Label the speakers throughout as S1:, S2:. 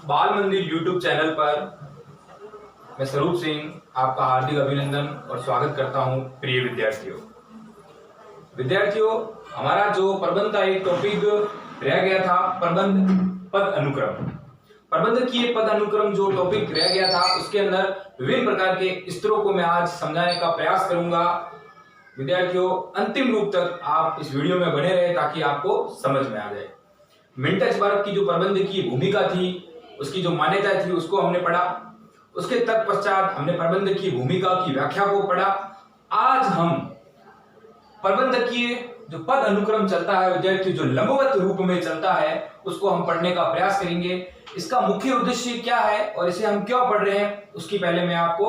S1: बाल मंदिर YouTube channel पर मैं स्वरूप सिंह आपका हार्दिक अभिनंदन और स्वागत करता हूं। प्रिय विद्यार्थियों, हमारा जो प्रबंध का एक टॉपिक रह गया था, प्रबंध पद अनुक्रम। प्रबंधकीय पद अनुक्रम जो टॉपिक रह गया था, उसके अंदर विभिन्न प्रकार के स्तरों को मैं आज समझाने का प्रयास करूंगा। विद्यार्थियों, अंतिम रूप तक आप इस वीडियो में बने रहे ताकि आपको समझ में आ जाए। मिंटजबर्ग की जो प्रबंध की भूमिका थी, उसकी जो मान्यता थी, उसको हमने पढ़ा। उसके तत्पश्चात हमने प्रबंध की भूमिका की व्याख्या को पढ़ा। आज हम प्रबंधकीय जो पद अनुक्रम चलता है विद्यार्थी, जो लंबवत रूप में चलता है, उसको हम पढ़ने का प्रयास करेंगे। इसका मुख्य उद्देश्य क्या है और इसे हम क्यों पढ़ रहे हैं, उसकी पहले मैं आपको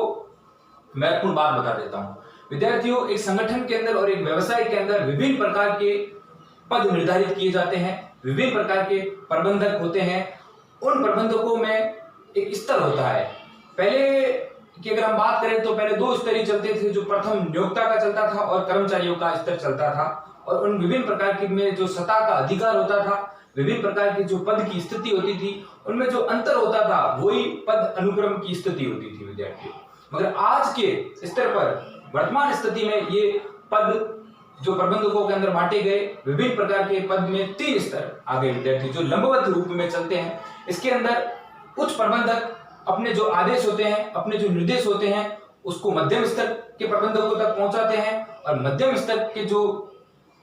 S1: महत्वपूर्ण बात बता देता हूं। विद्यार्थियों, एक संगठन के अंदर और एक व्यवसाय के अंदर विभिन्न प्रकार के पद निर्धारित किए जाते हैं, विभिन्न प्रकार के प्रबंधक होते हैं। उन प्रबंधकों में एक स्तर होता है। पहले की अगर हम बात करें तो पहले दो स्तर ही चलते थे, जो प्रथम नियोक्ता का चलता था और कर्मचारियों का स्तर चलता था। और उन विभिन्न प्रकार की में जो सत्ता का अधिकार होता था, विभिन्न प्रकार की जो पद की स्थिति होती थी, उनमें जो अंतर होता था वही पद अनुक्रम की स्थिति होती थी विद्यार्थियों। मगर आज के स्तर पर, वर्तमान स्थिति में, ये पद जो प्रबंधकों के अंदर बांटे गए, विभिन्न प्रकार के पद में 3 स्तर आ गए विद्यार्थी, जो लंबवत रूप में चलते हैं। इसके अंदर उच्च प्रबंधक अपने जो आदेश होते हैं, अपने जो निर्देश होते हैं, उसको मध्यम स्तर के प्रबंधकों तक पहुंचाते हैं, और मध्यम स्तर के जो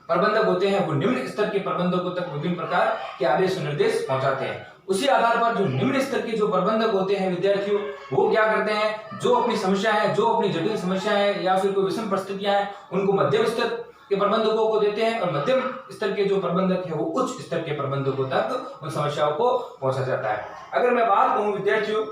S1: प्रबंधक होते हैं वो निम्न स्तर के प्रबंधकों तक विभिन्न प्रकार के आदेश और निर्देश पहुंचाते हैं। उसी आधार पर जो निम्न स्तर के जो प्रबंधक होते हैं विद्यार्थियों, वो क्या करते हैं, जो अपनी समस्या है, जो अपनी जटिल समस्या है या फिर कोई विषम परिस्थितियां हैं, उनको मध्यम स्तर के प्रबंधकों को देते हैं, और मध्यम स्तर के जो प्रबंधक है वो उच्च स्तर के प्रबंधकों तक उन समस्याओं को पहुंचा जाता है। अगर मैं बात कहूं विद्यार्थियों,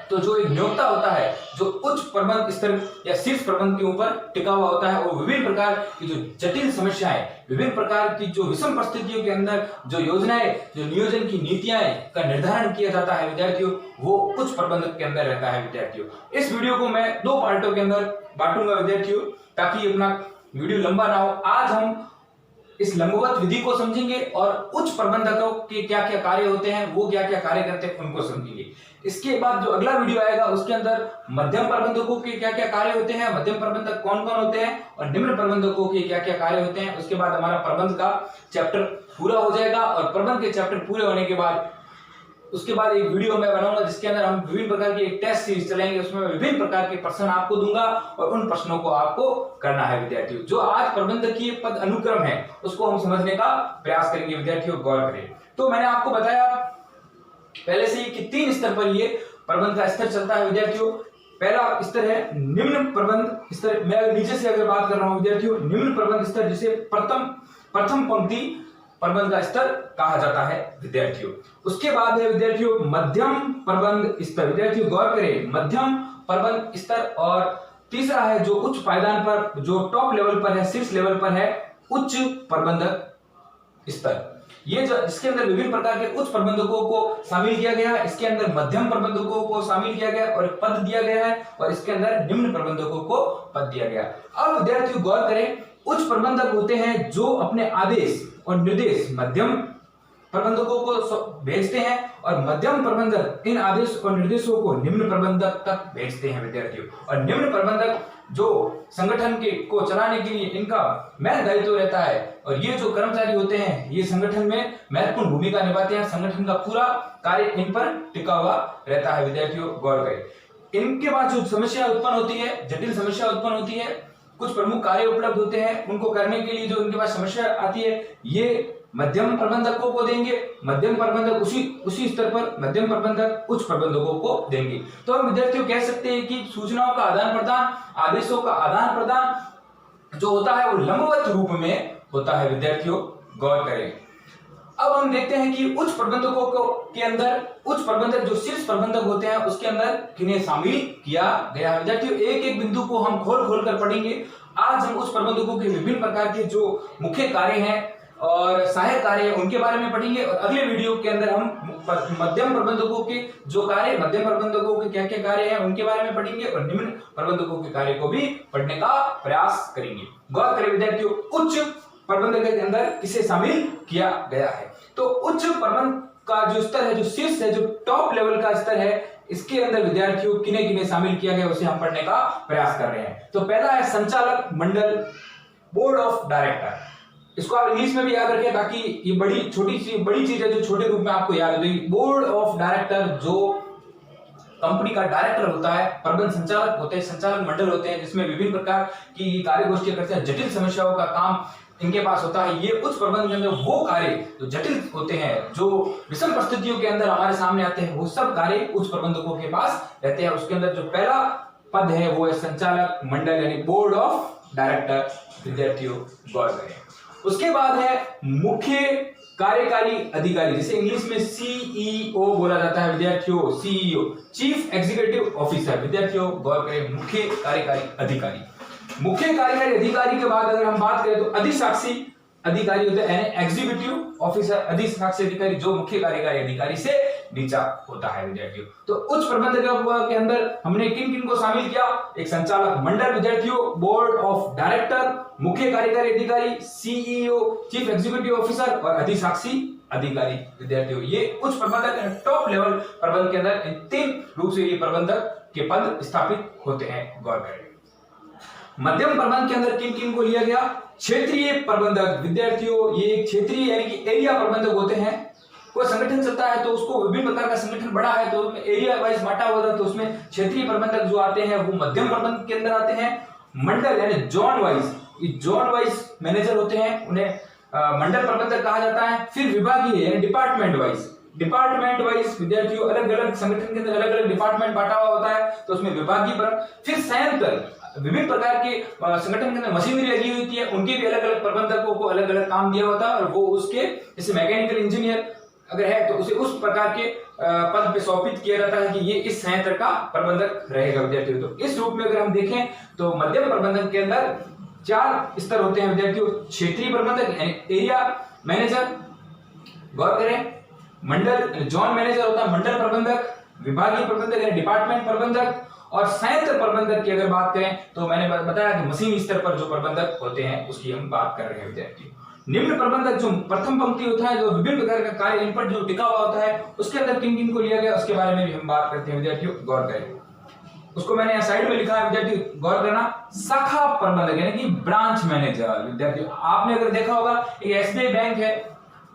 S1: तो जो एक नियोक्ता होता है, जो उच्च प्रबंध स्तर या शीर्ष प्रबंध के ऊपर टिका हुआ होता है, वो विभिन्न प्रकार की जो जटिल समस्याएं, विभिन्न प्रकार की जो विषम परिस्थितियों के अंदर जो योजनाएं, जो नियोजन की नीतियां का निर्धारण किया जाता है विद्यार्थियों, वो उच्च प्रबंधक के अंदर रहता है विद्यार्थियों। इस वीडियो को मैं 2 पार्टों के अंदर बांटूंगा विद्यार्थियों, ताकि अपना वीडियो लंबा ना हो। आज हम इस लंबवत विधि को समझेंगे और उच्च प्रबंधकों के क्या क्या कार्य होते हैं, वो क्या क्या कार्य करते हैं, उनको समझेंगे। इसके बाद जो अगला वीडियो आएगा उसके अंदर मध्यम प्रबंधकों के क्या क्या कार्य होते हैं, मध्यम प्रबंधक कौन कौन होते हैं, और निम्न प्रबंधकों के क्या क्या कार्य होते हैं। उसके बाद हमारा प्रबंध का चैप्टर पूरा हो जाएगा, और प्रबंध के चैप्टर पूरे होने के बाद उसके बाद एक वीडियो मैं बनाऊंगा जिसके अंदर हम विभिन्न प्रकार की एक टेस्ट सीरीज चलाएंगे। उसमें विभिन्न प्रकार के प्रश्न आपको दूंगा और उन प्रश्नों को आपको करना है विद्यार्थियों। जो आज प्रबंधकीय पद अनुक्रम है, उसको हम समझने का प्रयास करेंगे विद्यार्थियों, गौर करें। तो मैंने आपको बताया पहले से ही कि 3 स्तर पर ये प्रबंध का स्तर चलता है विद्यार्थियों। पहला स्तर है निम्न प्रबंध स्तर। मैं नीचे से अगर बात कर रहा हूं विद्यार्थियों, निम्न प्रबंध स्तर, जिसे प्रथम पंक्ति प्रबंध का स्तर कहा जाता है विद्यार्थियों। उसके बाद है विद्यार्थियों मध्यम प्रबंध स्तर। विद्यार्थियों गौर करें, मध्यम प्रबंध स्तर। और तीसरा है जो उच्च पायदान पर, जो टॉप लेवल पर है, शीर्ष लेवल पर है, उच्च प्रबंधक स्तर। ये जो इसके अंदर विभिन्न प्रकार के उच्च प्रबंधकों को शामिल किया गया है, इसके अंदर मध्यम प्रबंधकों को शामिल किया गया और पद दिया गया है, और इसके अंदर निम्न प्रबंधकों को पद दिया गया। अब विद्यार्थियों गौर करें, उच्च प्रबंधक होते हैं जो अपने आदेश और निर्देश मध्यम प्रबंधकों को भेजते हैं, और मध्यम प्रबंधक इन आदेश और निर्देशों को निम्न प्रबंधक तक भेजते हैं विद्यार्थियों। और निम्न प्रबंधक जो संगठन के को चलाने के लिए इनका महत्वपूर्ण दायित्व रहता है, और ये जो कर्मचारी होते हैं ये संगठन में महत्वपूर्ण भूमिका निभाते हैं। संगठन का पूरा कार्य इन पर टिका हुआ रहता है विद्यार्थियों, गौर करें। इनके बाद जो समस्या उत्पन्न होती है, जटिल समस्या उत्पन्न होती है, कुछ प्रमुख कार्य उपलब्ध होते हैं, उनको करने के लिए जो उनके पास समस्या आती है, ये मध्यम प्रबंधकों को देंगे। मध्यम प्रबंधक उसी स्तर पर मध्यम प्रबंधक उच्च प्रबंधकों को देंगे। तो हम विद्यार्थियों कह सकते हैं कि सूचनाओं का आदान प्रदान, आदेशों का आदान प्रदान जो होता है वो लंबवत रूप में होता है विद्यार्थियों, गौर करें। अब हम देखते हैं कि उच्च प्रबंधकों के अंदर उच्च प्रबंधक जो शीर्ष प्रबंधक होते हैं उसके अंदर किन्हें शामिल किया गया है विद्यार्थियों। एक एक बिंदु को हम खोल कर पढ़ेंगे। आज हम उच्च प्रबंधकों के विभिन्न प्रकार के जो मुख्य कार्य हैं और सहायक कार्य है उनके बारे में पढ़ेंगे, और अगले वीडियो के अंदर हम मध्यम प्रबंधकों के जो कार्य, मध्यम प्रबंधकों के क्या क्या कार्य हैं उनके बारे में पढ़ेंगे, और निम्न प्रबंधकों के कार्य को भी पढ़ने का प्रयास करेंगे। गौर करें विद्यार्थियों, उच्च प्रबंधक के अंदर किसे शामिल किया गया है। तो उच्च का जो स्तर है, जो शीर्ष है, जो टॉप लेवल का स्तर है, इसके अंदर विद्यार्थियों किन्हें किन्हें शामिल किया गया उसे हम पढ़ने का प्रयास कर रहे हैं। तो पहला है संचालक मंडल, बोर्ड ऑफ डायरेक्टर। इसको आप इंग्लिश में भी याद रखें ताकि ये बड़ी चीज है जो छोटे रूप में आपको याद हो। बोर्ड ऑफ डायरेक्टर जो कंपनी का डायरेक्टर होता है, प्रबंध संचालक होते हैं, संचालक मंडल होते हैं जिसमें विभिन्न प्रकार की कार्यगोष्ठियां करते हैं, जटिल समस्याओं का काम इनके पास होता है। ये उच्च प्रबंधन के अंदर वो कार्य जो जटिल होते हैं, जो विषम परिस्थितियों के अंदर हमारे सामने आते हैं, वो सब कार्य उच्च प्रबंधकों के पास रहते हैं। उसके अंदर जो पहला पद है वो है संचालक मंडल यानी बोर्ड ऑफ डायरेक्टर। विद्यार्थियों गौर करें। उसके बाद है मुख्य कार्यकारी अधिकारी, जिसे इंग्लिश में सीईओ बोला जाता है। विद्यार्थियों सीईओ चीफ एग्जीक्यूटिव ऑफिसर। विद्यार्थियों गौर करें, मुख्य कार्यकारी अधिकारी। मुख्य कार्यकारी अधिकारी के बाद अगर हम बात करें तो अधिशासी अधिकारी होते हैं, एग्जीक्यूटिव ऑफिसर। अधिशासी अधिकारी जो मुख्य कार्यकारी अधिकारी से नीचा होता है। विद्यार्थियों तो उच्च प्रबंधक के अंदर हमने किन किन को शामिल किया? एक संचालक मंडल विद्यार्थियों, बोर्ड ऑफ डायरेक्टर, मुख्य कार्यकारी अधिकारी, सीईओ चीफ एग्जीक्यूटिव ऑफिसर और अधिशासी अधिकारी। विद्यार्थियों ये उच्च प्रबंधक टॉप लेवल प्रबंधन के अंदर इन तीन रूप से ये प्रबंधक के पद स्थापित होते हैं। गौर करें। मध्यम प्रबंधन के अंदर किन किन को लिया गया? क्षेत्रीय प्रबंधक। विद्यार्थियों ये क्षेत्रीय यानी कि एरिया प्रबंधक होते हैं। कोई संगठन चलता है तो उसको विभिन्न प्रकार का संगठन बड़ा है तो उसमें एरिया वाइज बांटा हुआ था, तो उसमें क्षेत्रीय प्रबंधक जो आते हैं वो मध्यम प्रबंधन के अंदर आते हैं। मंडल यानी जोन वाइज, ये जोन वाइज मैनेजर होते हैं, उन्हें मंडल प्रबंधक कहा जाता है। फिर विभागीय यानी डिपार्टमेंट वाइज विद्यार्थियों अलग अलग संगठन के अंदर अलग अलग डिपार्टमेंट बांटा हुआ होता है तो उसमें विभागीय पर। फिर संयंत्र, विभिन्न प्रकार के संगठन के अंदर मशीनरी लगी हुई थी, उनके भी अलग अलग प्रबंधकों को अलग अलग काम दिया होता है और वो उसके जैसे मैकेनिकल इंजीनियर अगर है तो उसे उस प्रकार के पद पे सौंपित किया जाता है कि ये इस संयंत्र का प्रबंधक रहेगा। विद्यार्थियों तो इस रूप में अगर हम देखें तो मध्यम प्रबंधन के अंदर 4 स्तर होते हैं। विद्यार्थियों क्षेत्रीय प्रबंधक यानी एरिया मैनेजर, गौर करें, मंडल जोन मैनेजर होता है मंडल प्रबंधक, विभागीय प्रबंधक यानी डिपार्टमेंट प्रबंधक और संयंत्र प्रबंधक की अगर बात करें तो मैंने बताया कि मशीन स्तर पर जो प्रबंधक होते हैं उसकी हम बात कर रहे हैं। विद्यार्थी निम्न प्रबंधक जो प्रथम पंक्ति होता है, जो विभिन्न प्रकार का कार्य इन पर जो टिका हुआ होता है, उसके अंदर किन किन को लिया गया उसके बारे में भी हम बात करते हैं। विद्यार्थियों गौर करें, उसको मैंने यहाँ साइड में लिखा है। विद्यार्थी गौर करना, शाखा प्रबंधक यानी कि ब्रांच मैनेजर। विद्यार्थियों आपने अगर देखा होगा एक एसबीआई बैंक है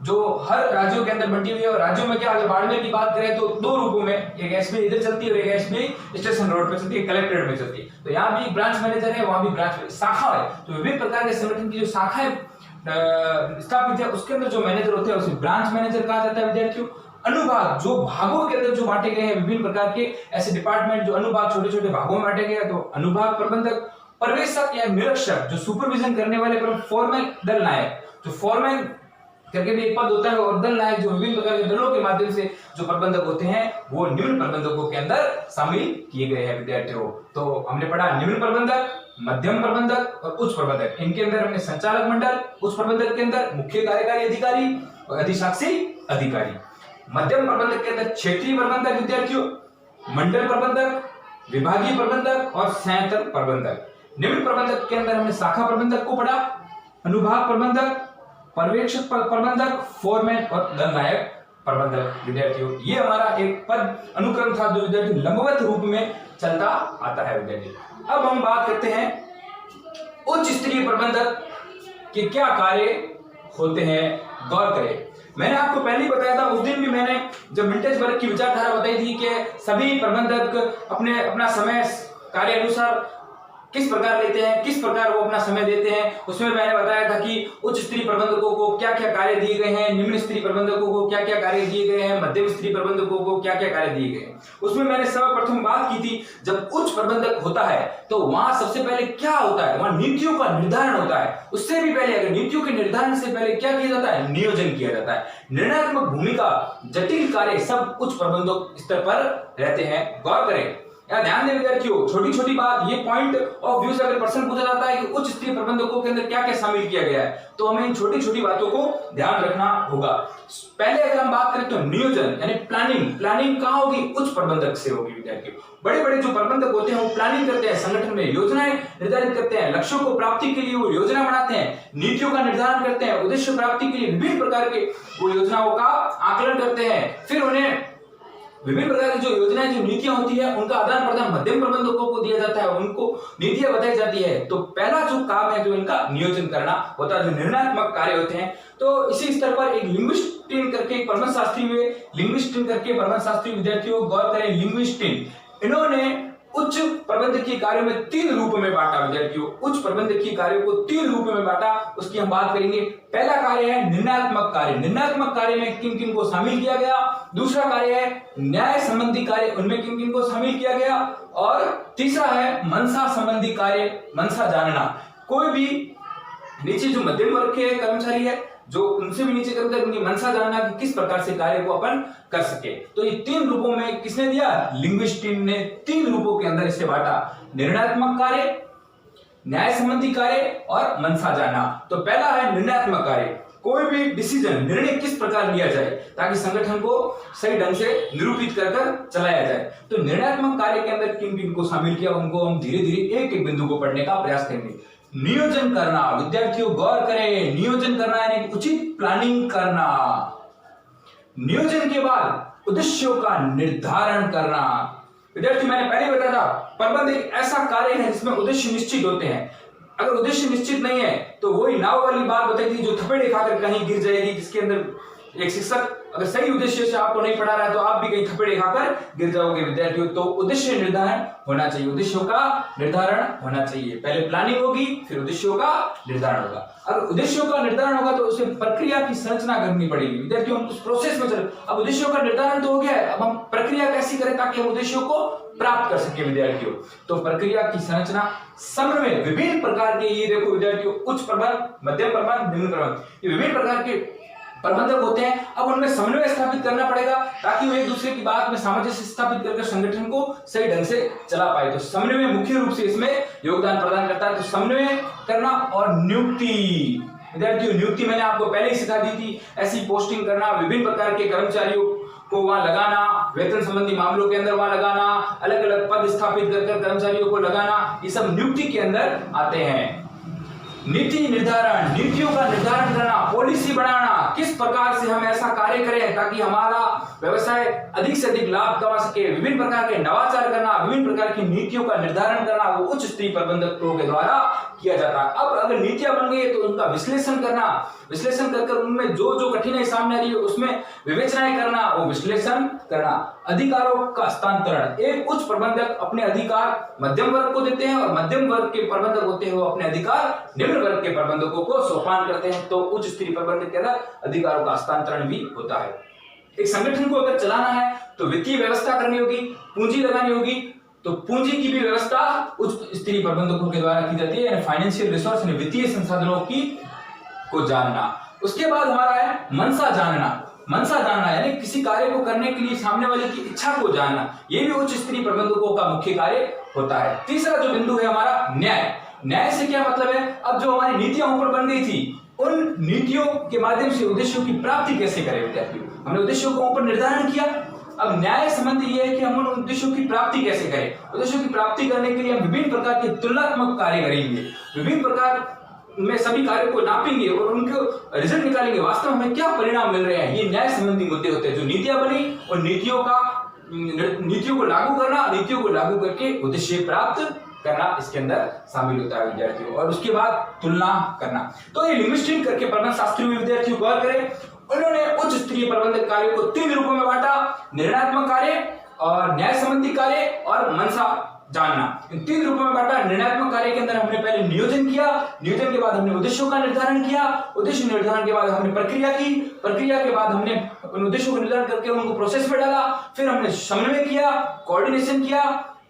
S1: जो हर राज्यों के अंदर बंटी हुई है और राज्यों में क्या, अगर बाड़मेर की बात करें तो 2 रूपों में, एक एसबीआई इधर चलती है और एक एसबीआई स्टेशन रोड पे चलती है, कलेक्ट्रेट में चलती है। तो यहाँ भी ब्रांच मैनेजर है, वहां भी ब्रांच शाखा है। तो विभिन्न प्रकार के संगठन की जो शाखाएं स्थापित है उसके अंदर जो मैनेजर होते हैं उसे ब्रांच मैनेजर कहा जाता है। विद्यार्थियों अनुभाग, जो भागों के अंदर जो बांटे गए हैं विभिन्न प्रकार के ऐसे डिपार्टमेंट, जो अनुभाग छोटे छोटे भागों में बांटे गए हैं तो अनुभाग प्रबंधक। पर्यवेक्षक या निरीक्षक जो सुपरविजन करने वाले पर फॉरमैन दल नायक, जो फॉरमैन करके भी एक पद होता है और दल नायक जो विभिन्न प्रकार के दलों के माध्यम से जो प्रबंधक होते हैं वो निम्न प्रबंधकों के अंदर शामिल किए गए हैं। विद्यार्थियों तो हमने पढ़ा निम्न प्रबंधक, मध्यम प्रबंधक और उच्च प्रबंधक। इनके अंदर हमने संचालक मंडल, उच्च प्रबंधक के अंदर मुख्य कार्यकारी अधिकारी और अधिशासी अधिकारी। मध्यम प्रबंधक के अंदर क्षेत्रीय प्रबंधक विद्यार्थियों, मंडल प्रबंधक, विभागीय प्रबंधक और संयंत्र प्रबंधक। निम्न प्रबंधक के अंदर हमने शाखा प्रबंधक को पढ़ा, अनुभाग प्रबंधक, पर्यवेक्षक प्रबंधक, फोरमैन और दल नायक प्रबंधक। विद्यार्थियों ये हमारा एक पद अनुक्रम था जो विद्यार्थी लंबवत रूप में चलता आता है। विद्यार्थी अब हम बात करते हैं उच्च स्तरीय प्रबंधक के क्या कार्य होते हैं। गौर करें, मैंने आपको पहले ही बताया था, उस दिन भी मैंने जब विंटेज वर्ग की विचारधारा बताई थी कि सभी प्रबंधक अपना समय कार्य अनुसार किस प्रकार लेते हैं, किस प्रकार वो अपना समय देते हैं। उसमें मैंने बताया था कि उच्च स्तरीय प्रबंधकों को क्या क्या कार्य दिए गए हैं, निम्न स्तरीय प्रबंधकों को क्या क्या कार्य दिए गए हैं, मध्यम स्तरीय प्रबंधकों को क्या क्या कार्य दिए गए हैं। उसमें मैंने सर्वप्रथम बात की थी, जब उच्च प्रबंधक होता है तो वहां सबसे पहले क्या होता है, वहां नीतियों का निर्धारण होता है। उससे भी पहले अगर नीतियों के निर्धारण से पहले क्या किया जाता है, नियोजन किया जाता है। निर्णयात्मक भूमिका, जटिल कार्य सब उच्च प्रबंधक स्तर पर रहते हैं। गौर करें, या ध्यान दें विद्यार्थियों, छोटी छोटी बात, ये पॉइंट ऑफ व्यू से अगर प्रश्न पूछा जाता है कि उच्च स्तरीय प्रबंधकों के अंदर क्या क्या शामिल किया गया है, तो हमें इन छोटी छोटी बातों को ध्यान रखना होगा। पहले अगर हम बात करें तो नियोजन यानी प्लानिंग कहां होगी? उच्च प्रबंधक से होगी विद्यार्थियों। बड़े बड़े जो प्रबंधक होते हैं वो प्लानिंग करते हैं, संगठन में योजनाएं निर्धारित करते हैं, लक्ष्यों को प्राप्ति के लिए वो योजना बनाते हैं, नीतियों का निर्धारण करते हैं, उद्देश्य प्राप्ति के लिए विभिन्न प्रकार के वो योजनाओं का आकलन करते हैं, फिर उन्हें विभिन्न प्रकार की जो योजनाएं, जो नीतियां होती है, उनका आदान प्रदान मध्यम प्रबंधकों को दिया जाता है, उनको नीतियां बताई जाती है। तो पहला जो काम है जो इनका नियोजन करना होता है, जो निर्णयात्मक कार्य होते हैं। तो इसी स्तर पर एक लिंग्विस्टिन करके एक प्रबंधशास्त्री विद्यार्थियों गौर करें, लिंग्विस्टिन, इन्होंने उच्च प्रबंधकीय कार्यों में 3 रूपों में बांटा विद्यार्थियों, उच्च प्रबंधकीय कार्यों को 3 रूपों में बांटा, उसकी हम बात करेंगे। पहला कार्य है निर्णयात्मक कार्य, निर्णयात्मक कार्य में किन किन को शामिल किया गया। दूसरा कार्य है न्याय संबंधी कार्य, उनमें किन किन को शामिल किया गया। और तीसरा है मंशा संबंधी कार्य, मंशा जानना। कोई भी नीचे जो मध्यम वर्ग के कर्मचारी है, जो उनसे भी नीचे कर्मचारी, उनकी मंशा जानना कि किस प्रकार से कार्य को अपन कर सके। तो ये 3 रूपों में किसने दिया? लिंग्विस्टिन ने 3 रूपों के अंदर इसे बांटा, निर्णयात्मक कार्य, न्याय संबंधी कार्य और मंशा जानना। तो पहला है निर्णयात्मक कार्य, कोई भी डिसीजन, निर्णय किस प्रकार लिया जाए ताकि संगठन को सही ढंग से निरूपित कर चलाया जाए। तो निर्णयात्मक कार्य के अंदर किन किन को शामिल किया, उनको हम धीरे धीरे एक एक बिंदु को पढ़ने का प्रयास करेंगे। नियोजन करना, विद्यार्थियों गौर करें, नियोजन करना यानी उचित प्लानिंग करना। नियोजन के बाद उद्देश्यों का निर्धारण करना। विद्यार्थी, मैंने पहले बताया था, प्रबंध एक ऐसा कार्य है जिसमें उद्देश्य निश्चित होते हैं। अगर उद्देश्य निश्चित नहीं है तो वही नाव वाली बात बताई थी, जो थपेड़े खाकर कहीं गिर जाएगी, जिसके अंदर एक शिक्षक अगर सही उद्देश्य से आपको नहीं पढ़ा रहा है तो आप भी कहीं थपेड़े खाकर गिर जाओगे विद्यार्थियों। तो उद्देश्य निर्धारण होना चाहिए, उद्देश्यों का निर्धारण होना चाहिए। पहले प्लानिंग होगी, फिर उद्देश्यों का निर्धारण होगा। अगर उद्देश्यों का निर्धारण होगा तो उसे प्रक्रिया की संरचना करनी पड़ेगी विद्यार्थियों, हम उस प्रोसेस में चले। अब उद्देश्यों का निर्धारण तो हो गया है, अब हम प्रक्रिया कैसी करें ताकि हम उद्देश्यों को प्राप्त कर सके विद्यार्थियों। तो प्रक्रिया की संरचना, समन्वय, विभिन्न प्रकार के, ये देखो विद्यार्थियों, उच्च प्रबंध, मध्यम प्रबंध, निम्न प्रबंध, ये विभिन्न प्रकार के प्रबंधक होते हैं। अब उनमें समन्वय स्थापित करना पड़ेगा ताकि वो एक दूसरे की बात में सामंजस्य स्थापित करके संगठन को सही ढंग से चला पाए। तो समन्वय मुख्य रूप से इसमें योगदान प्रदान करता है। तो समन्वय करना और नियुक्ति, विद्यार्थियों नियुक्ति मैंने आपको पहले ही सिखा दी थी, ऐसी पोस्टिंग करना, विभिन्न प्रकार के कर्मचारियों को वहां लगाना, वेतन संबंधी मामलों के अंदर वहां लगाना, अलग अलग पद स्थापित कर कर्मचारियों को लगाना, ये सब नियुक्ति के अंदर आते हैं। नीति निर्धारण, नीतियों का निर्धारण करना, पॉलिसी बनाना, किस प्रकार से हम ऐसा कार्य करें ताकि हमारा व्यवसाय अधिक से अधिक लाभ कमा सके, विभिन्न प्रकार के नवाचार करना, विभिन्न प्रकार की नीतियों का निर्धारण करना, वो उच्च स्तरीय प्रबंधकों के द्वारा किया जाता है। अब अगर नीतियां बन गई तो उनका विश्लेषण करना, विश्लेषण कर उनमें जो जो कठिनाई सामने आ रही है उसमें विवेचनाएं करना, वो विश्लेषण करना। अधिकारों का हस्तांतरण, एक उच्च प्रबंधक अपने अधिकार मध्यम वर्ग को देते हैं और मध्यम वर्ग के प्रबंधक होते हैं वो अपने अधिकार निम्न वर्ग के प्रबंधकों को सौंपान करते हैं। तो उच्च स्तरीय प्रबंधक के अंदर अधिकारों का हस्तांतरण भी होता है। एक संगठन को अगर चलाना है तो वित्तीय व्यवस्था करनी होगी, पूंजी लगानी होगी, तो पूंजी की भी व्यवस्था उच्च स्तरीय प्रबंधकों के द्वारा की जाती है, यानी फाइनेंशियल रिसोर्स यानी वित्तीय संसाधनों की को जानना। उसके बाद हमारा है मंशा जानना। मंशा जानना यानी किसी कार्य को करने के लिए सामने वाले की इच्छा को जानना, ये भी उच्च स्तरीय प्रबंधकों का मुख्य कार्य होता है। तीसरा जो बिंदु है हमारा न्याय। न्याय से क्या मतलब है? अब जो हमारी नीतियां ऊपर बन गई थी, उन नीतियों के माध्यम से उद्देश्यों की प्राप्ति कैसे करें विद्यार्थियों, हमने उद्देश्यों को ऊपर निर्धारण किया। अब न्याय संबंधी ये है कि हम उन उद्देश्यों की प्राप्ति कैसे करें। उद्देश्यों की प्राप्ति करने के लिए हम विभिन्न प्रकार के तुलनात्मक कार्य करेंगे, विभिन्न प्रकार में सभी कार्यों को नापेंगे और उनके रिजल्ट निकालेंगे, वास्तव में हमें क्या परिणाम मिल रहे हैं। ये न्याय संबंधी मुद्दे होते हैं। जो नीतियां बनी और नीतियों को लागू करना, नीतियों को लागू करके उद्देश्य प्राप्त करना इसके अंदर शामिल होता है विद्यार्थियों। और उसके बाद तुलना करना। तो ये लिंग्विस्टिक करके प्रबंध शास्त्री विद्यार्थियों गौर करें, उन्होंने उच्च स्तरीय प्रबंधक कार्यों को 3 रूपों में बांटा, निर्णयात्मक कार्य और न्याय संबंधी कार्य और मंशा जानना। इन 3 रूपों में बांटा। निर्णयात्मक कार्य के अंदर हमने पहले नियोजन किया, नियोजन के बाद हमने उद्देश्यों का निर्धारण किया, उद्देश्य निर्धारण के बाद हमने प्रक्रिया की, प्रक्रिया के बाद हमने उन उद्देश्यों को निर्धारण करके उनको प्रोसेस में डाला, फिर हमने समन्वय किया, कोऑर्डिनेशन किया,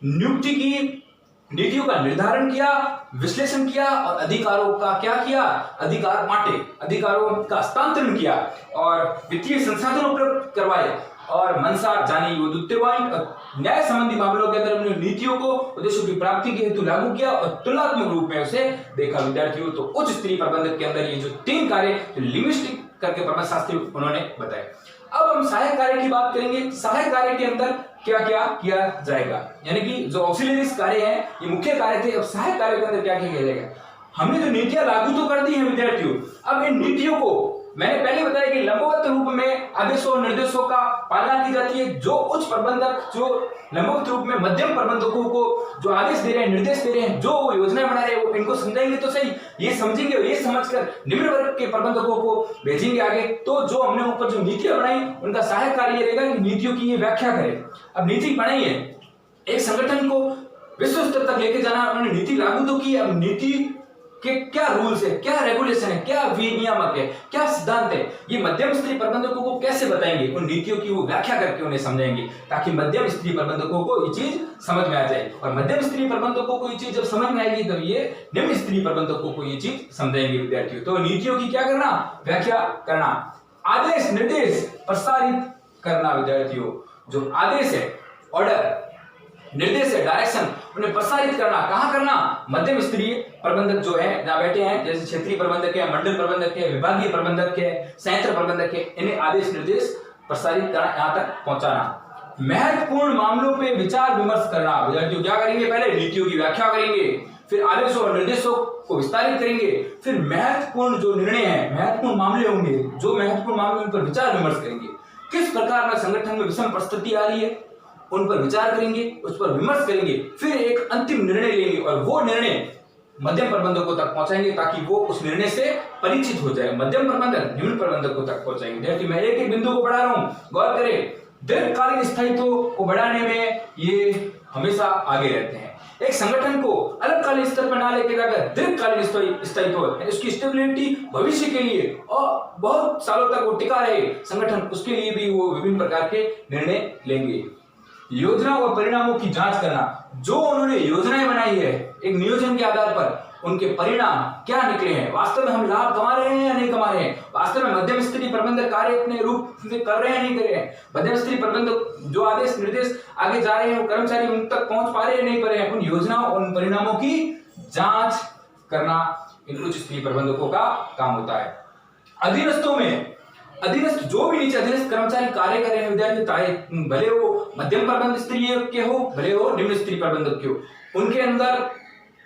S1: नियुक्ति की, नीतियों का निर्धारण किया, विश्लेषण किया और अधिकारों का क्या किया, अधिकार बांटे, अधिकारों का हस्तांतरण किया और वित्तीय संसाधन उपलब्ध करवाए। और मनसा जानी वो द्वितीय पॉइंट। और न्याय संबंधी मामलों के अंदर उन्होंने नीतियों को उद्देश्यों की प्राप्ति के हेतु लागू किया और तुलनात्मक रूप में उसे देखा विद्यार्थियों। तो उच्च स्तरीय प्रबंधक के अंदर ये जो 3 कार्य लिंग्विस्टिक करके प्रबंध शास्त्री उन्होंने बताए। अब हम सहायक कार्य की बात करेंगे। सहायक कार्य के अंदर क्या क्या किया जाएगा, यानी कि जो ऑक्सिलरीज कार्य हैं ये मुख्य कार्य थे, अब सहायक कार्य के अंदर क्या क्या किया जाएगा। हमने जो नीतियां लागू तो कर दी हैं विद्यार्थियों, अब इन नीतियों को मैंने पहले बताया कि लंबवत रूप में आदेशों और निर्देशों का पालना की जाती है। जो उच्च प्रबंधक जो लंबवत रूप में मध्यम प्रबंधकों को जो आदेश दे रहे हैं, निर्देश दे रहे हैं, जो योजनाएं बना रहे हैं, वो इनको समझाएंगे तो सही, ये समझेंगे और ये समझकर निम्न वर्ग के प्रबंधकों को भेजेंगे आगे। तो जो हमने ऊपर जो नीतियां बनाई उनका सहायक कार्य ये रहेगा कि नीतियों की ये व्याख्या करें। अब नीति बनाई है, एक संगठन को विश्व स्तर तक लेके जाना, उन्होंने नीति लागू तो की। अब नीति कि क्या रूल्स है, क्या रेगुलेशन है, क्या विनियामक है, क्या सिद्धांत है, ये मध्यम स्तरीय प्रबंधकों को कैसे बताएंगे, उन नीतियों की वो व्याख्या करके उन्हें समझाएंगे ताकि मध्यम स्तरीय प्रबंधकों को ये चीज समझ में आ जाए। और मध्यम स्तरीय प्रबंधकों को ये चीज जब समझ में आएगी तब ये निम्न स्तरीय प्रबंधकों को ये चीज समझाएंगे विद्यार्थियों। तो नीतियों की क्या करना, व्याख्या करना, आदेश निर्देश प्रसारित करना विद्यार्थियों। जो आदेश है, ऑर्डर, निर्देश है, डायरेक्शन, उन्हें प्रसारित करना, कहां करना, मध्यम स्तरीय प्रबंधक जो है जहां बैठे हैं, जैसे क्षेत्रीय प्रबंधक है, मंडल प्रबंधक है, विभागीय प्रबंधक है, संयंत्र प्रबंधक है, इन्हें आदेश निर्देश प्रसारित करना, यहां तक पहुंचाना। महत्वपूर्ण मामलों पे विचार विमर्श करना विद्यार्थियों। क्या करेंगे, पहले नीतियों की व्याख्या करेंगे, फिर आदेशों और निर्देशों को विस्तारित करेंगे, फिर महत्वपूर्ण जो निर्णय है, महत्वपूर्ण मामले होंगे, जो महत्वपूर्ण मामले उन पर विचार विमर्श करेंगे। किस प्रकार में संगठन में विषम परिस्थिति आ रही है उन पर विचार करेंगे, उस पर विमर्श करेंगे, फिर एक अंतिम निर्णय लेंगे और वो निर्णय मध्यम प्रबंधकों तक पहुंचाएंगे ताकि वो उस निर्णय से परिचित हो जाए। मध्यम प्रबंधक निम्न प्रबंधकों तक पहुंचाएंगे। विद्यार्थी मैं एक एक बिंदु को बढ़ा रहा हूं, गौर करें। दीर्घकालीन स्थायित्व को बढ़ाने में ये हमेशा आगे रहते हैं। एक संगठन को अल्पकालीन स्तर पर ना लेके जाकर दीर्घकालीन स्थायित्व, उसकी स्टेबिलिटी भविष्य के लिए और बहुत सालों तक वो टिका रहे संगठन, उसके लिए भी वो विभिन्न प्रकार के निर्णय लेंगे। योजना व परिणामों की जांच करना, जो उन्होंने योजनाएं बनाई है एक नियोजन के आधार पर, उनके परिणाम क्या निकले हैं, वास्तव में हम लाभ कमा रहे हैं या नहीं कमा रहे हैं, वास्तव में मध्यम स्तरीय प्रबंधक कार्य अपने रूप से कर रहे हैं नहीं कर रहे हैं, मध्यम स्तरीय प्रबंधक जो आदेश निर्देश आगे जा रहे हैं वो कर्मचारी उन तक पहुंच पा रहे हैं नहीं पा रहे हैं, उन योजनाओं और उन परिणामों की जांच करना इन उच्च स्तरीय प्रबंधकों का काम होता है। अधीनस्थों में, अधीनस्थ जो भी नीचे अधीनस्थ कर्मचारी कार्य कर रहे हैं विद्यार्थी, भले वो मध्यम प्रबंध स्तरीय के हो, भले वो निम्न स्तरीय प्रबंधक के हो, उनके अंदर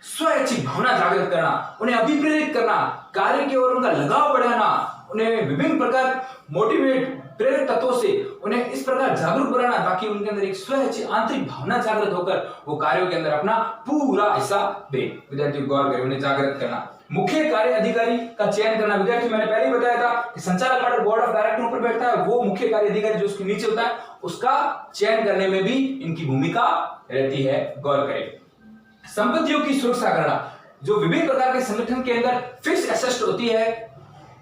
S1: स्वैच्छिक भावना जागृत करना, उन्हें अभिप्रेरित करना, कार्य की ओर उनका लगाव बढ़ाना, उन्हें विभिन्न प्रकार मोटिवेट प्रेरक तत्वों से उन्हें इस प्रकार जागरूक बनाना ताकि उनके अंदर एक स्वैच्छिक आंतरिक भावना जागृत होकर वो कार्यों के अंदर अपना पूरा हिस्सा दे। विद्यार्थी गौर करें, उन्हें जागृत करना। मुख्य कार्य अधिकारी का चयन करना विद्यार्थी, मैंने पहले ही बताया था कि संचालक मंडल बोर्ड ऑफ डायरेक्टर पर बैठता है, वो मुख्य कार्य अधिकारी जो उसके नीचे होता है उसका चयन करने में भी इनकी भूमिका रहती है। गौर करें। संपत्तियों की सुरक्षा करना, जो विभिन्न प्रकार के संगठन के अंदर फिक्स एसेट होती है,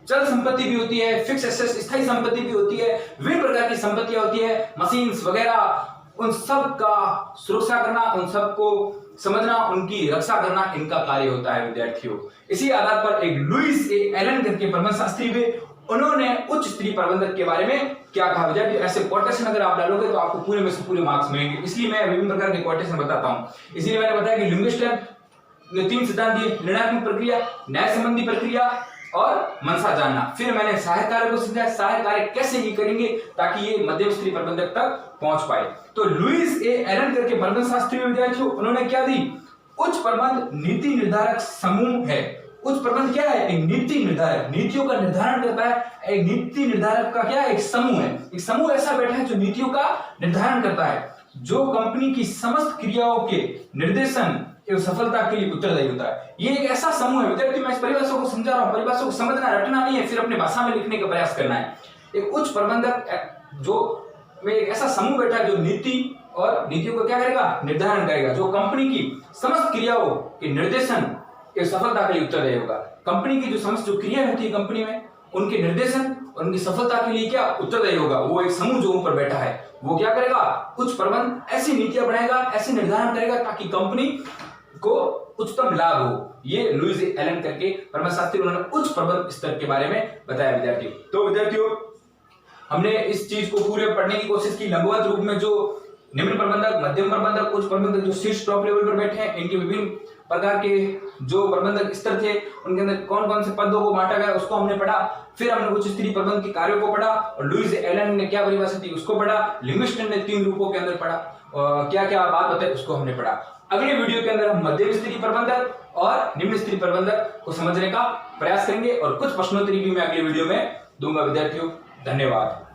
S1: चल संपत्ति भी होती है, फिक्स एसेट स्थायी संपत्ति भी होती है, विभिन्न प्रकार की संपत्तियां होती है, मशीन्स वगैरह, उन सब का सुरक्षा करना, उन सब को समझना, उनकी रक्षा करना इनका कार्य होता है विद्यार्थियों। इसी आधार पर एक लुइस ए एलन करके प्रबंध शास्त्री भी, उन्होंने उच्च स्तरीय प्रबंधक के बारे में क्या कहा विद्यार्थी। ऐसे कोटेशन अगर आप डालोगे तो आपको पूरे में से पूरे मार्क्स मिलेंगे, इसलिए मैं विभिन्न प्रकार के कोटेशन बताता हूं। इसीलिए मैंने बताया कि लिंग्विस्ट ने 3 सिद्धांत दिए, निर्णयात्मक प्रक्रिया, न्याय संबंधी प्रक्रिया और मनसा जानना। फिर मैंने सहायक कार्य को समझाया, सहायक कार्य कैसे ही करेंगे ताकि ये मध्यम स्तरीय प्रबंधक तक पहुंच पाए। तो लुइस ए एलन करके प्रबंध शास्त्री विद्यार्थियों, उन्होंने क्या दी, उच्च प्रबंध नीति निर्धारक समूह है। उच्च प्रबंध क्या है, एक नीति निर्धारक, नीतियों का निर्धारण करता है। एक नीति निर्धारक का क्या है, एक समूह है। एक समूह ऐसा बैठा है जो नीतियों का निर्धारण करता है, जो कंपनी की समस्त क्रियाओं के निर्देशन एवं सफलता के लिए उत्तरदायी होता है। ये एक ऐसा समूह है विद्यार्थी, मैं इस परिभाषा को समझा रहा हूं, परिभाषा को समझना, रटना नहीं है, फिर अपने भाषा में लिखने का प्रयास करना है। एक उच्च प्रबंधक जो में एक ऐसा समूह बैठा है जो नीति और नीतियों को क्या करेगा, निर्धारण करेगा, जो कंपनी की समस्त क्रियाओं के निर्देशन एवं सफलता के लिए उत्तरदायी होगा। कंपनी की जो समस्त जो क्रिया होती है कंपनी में, उनके निर्देशन और उनकी सफलता के लिए क्या उत्तरदायी होगा। वो एक समूह जो ऊपर बैठा है वो क्या करेगा, उच्च प्रबंध ऐसी नीतियां बनाएगा, ऐसे निर्धारण करेगा ताकि कंपनी को उच्चतम लाभ हो। ये लुइस ए एलन करके प्रबंध शास्त्री, उन्होंने उच्च प्रबंध स्तर के बारे में बताया विद्यार्थियों। तो विद्यार्थियों हमने इस चीज को पूरे पढ़ने की कोशिश की, लंबवत रूप में जो निम्न प्रबंधक, मध्यम प्रबंधक, उच्च प्रबंधक जो शीर्ष टॉप लेवल पर बैठे हैं, इनके विभिन्न प्रकार के जो प्रबंधक स्तर थे उनके अंदर कौन कौन से पदों को बांटा गया उसको हमने पढ़ा। फिर हमने उच्च स्तरीय प्रबंधन के कार्यों को पढ़ा और लुईस एलन ने क्या परिभाषा दी उसको पढ़ा। लिंग्विस्टन ने 3 रूपों के अंदर पढ़ा, क्या क्या बात बताई उसको हमने पढ़ा। अगले वीडियो के अंदर हम मध्यम स्तरीय प्रबंधक और निम्न स्तरीय प्रबंधक को समझने का प्रयास करेंगे और कुछ प्रश्नोत्तरी भी मैं अगले वीडियो में दूंगा विद्यार्थियों। धन्यवाद।